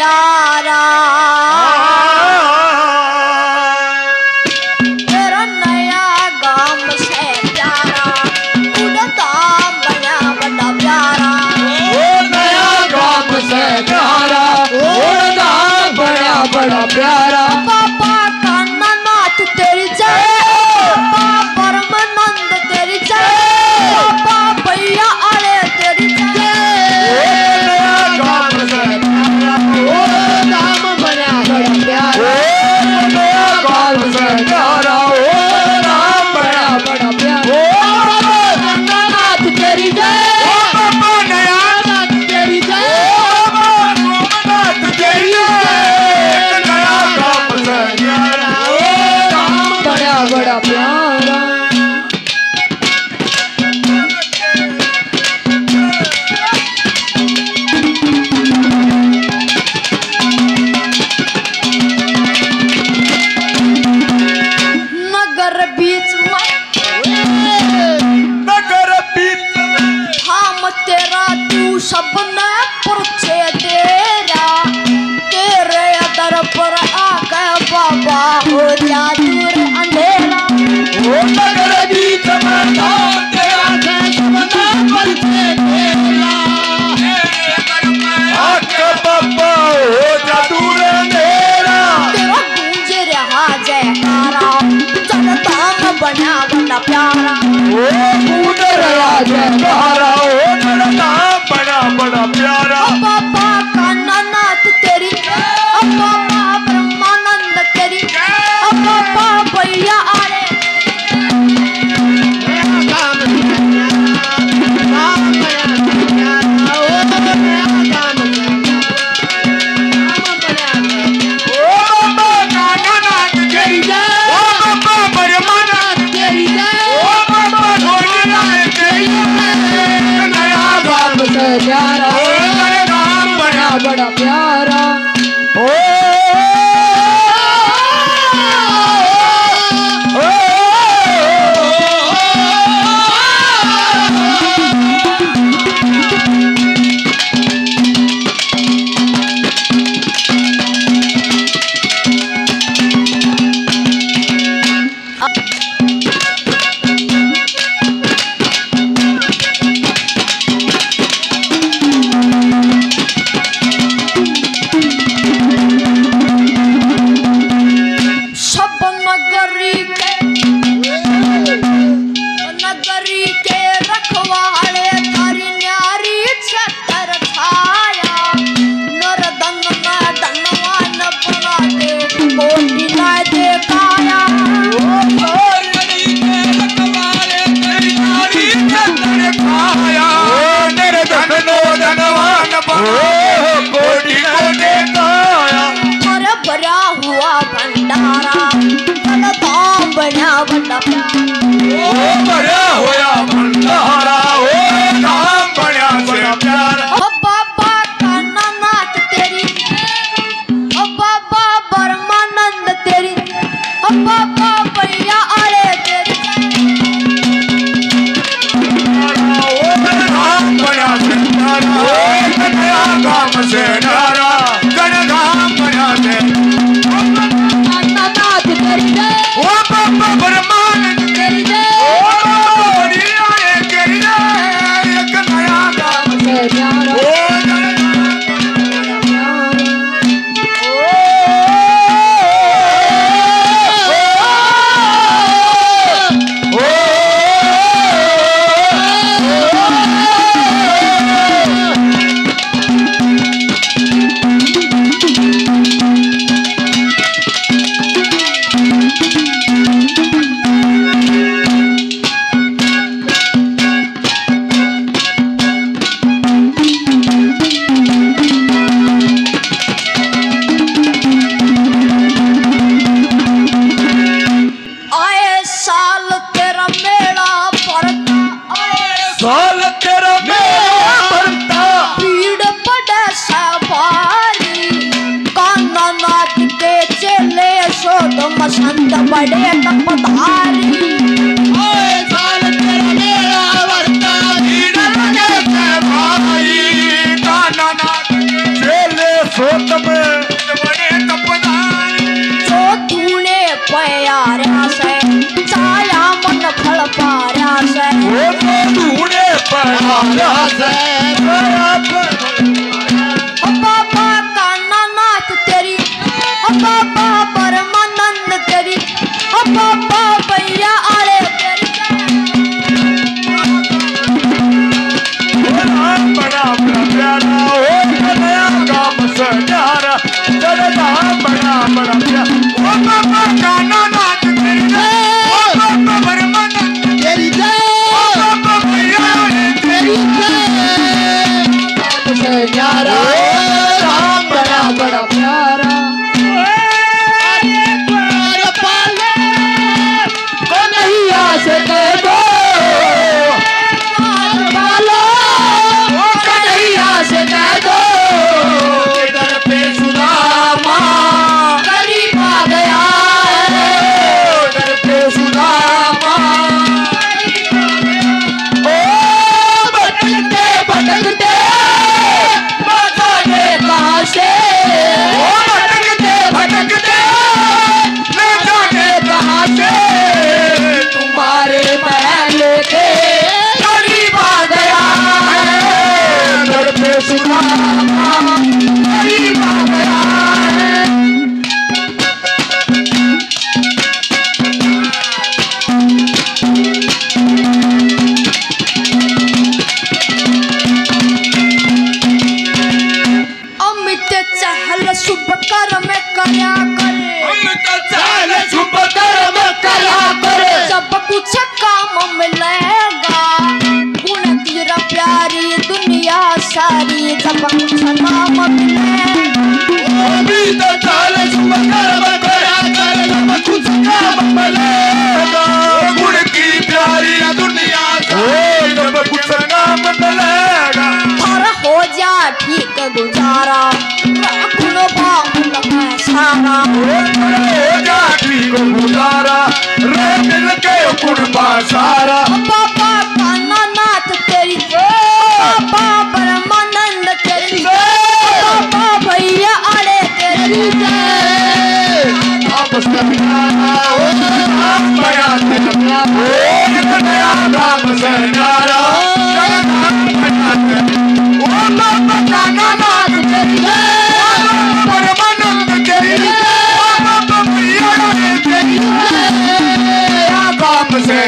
प्यारा तेरा नया गाम से प्यारा उड़ता बड़ा बड़ा प्यारा नया गाम से प्यारा उड़ता बड़ा बड़ा प्यारा पापा कान्ना नाथ तेरी जय पापा परमानंद तेरी जय पापा भैया अरे तेरी जय नया गाम से प्यारा नाम बड़ा बड़ा प्यारा नया गाम से प्यारा नाम बड़ा बड़ा प्यारा नाथ तेरी जय बाबा नया नाथ तेरी जय नाथ तेरी जय नया गाम से प्यारा नाम बड़ा बड़ा प्यारा नगर बीच हम तेरा तू सबने पुरछे तेरा तेरे दर पर आके बाबा हो जा दूर अंधेरा ओ नगर बीच में धाम तेरा है सबने परिचय तेरा आके बाबा हो जा दूर अंधेरा तेरा गूंज रहा जयकारा चल धाम बना बड़ा प्यारा ओ कूद रहा जयकारा ओ नरता बड़ा बड़ा प्यारा बाबा कान्नानाथ तेरी बाबा ब्रह्मानंद तेरी बाबा भैया अरे बड़ा प्यारा ओ नगरी के रखवाले तारी न्यारी छतर छाया नरदन में धनवान बना दे कोटि ना देखाया नगरी के रखवाले तेरी नारी छतर छाया निर्धन नो धनवान बना कोटि को देखाया अरे भरा हुआ भंडारा बड़ा धाम बना बड़ा ओ भरा होया भंडारा ओ नाम बड़ा बड़ा प्यारा ओ बाबा कान्नानाथ तेरी ओ बाबा परमानंद तेरी ओ बाबा भैया अरे तेरी ओ नाम बड़ा प्यारा ओ नया गाम से नारा गणधाम बना दे कान्नानाथ तेरी जय ओ बाबा ब्रह्मानंद तेरी जय संत बड़े तपधारी साल तेरा मेरा वर्ता भाई काना चेले सोत में तुम्हारा से बाबा कान्हा नाथ तेरी, बाबा परमानंद तेरी, बाबा भैया आले तेरी। बड़ा बड़ा प्यारा हो नया काम से न्यारा तेरे नाम बड़ा बड़ा प्यारा ओ बाबा कान्हा नाथ तेरी जय ओ बाबा परमानंद तेरी जय ओ बाबा भैया तेरी जय काम से न्यारा राम बड़ा बड़ा प्यारा कन्हैया से कह दो कन्हैया से कह दो दर पे सुदामा गरीब आ गया दर पे सुदामा ओ भटकते भटकते बचाने कहाँ से ओ भटकते भटकते न जाने कहाँ से तुम्हारे महल के गरीब आ गया दर पे सुदामा गरीब आ गया अमित चहल शुभ कर्म करया करे, हम तो चाल शुभ कर्म करा करे सब कुछ काम मिलेगा। गुण तेरा प्यारी दुनिया सारी, सब कुछ नाम मिलेगा। अभी तो चाल शुभ कर्म करा कर सब कुछ काम मिलेगा गुण की प्यारी दुनिया से सब कुछ काम मिलेगा हर हो जा ठीक गुजारा, रखुन बाहुन का सारा। हो जा ठीक गुजारा रे मिल के कुर्बा सारा बाबा कान्हा नाथ तेरी जय, बाबा परमानंद तेरी जय, बाबा भैया आले तेरी जय। आपस में प्यारा ओ नाम बया तेरा प्यारा ओ नया नाम से न्यारा तेरा नाम बया तेरा ओ बाबा कान्हा नाथ तेरी जय ओ बाबा परमानंद तेरी जय ओ बाबा भैया तेरी जय काम से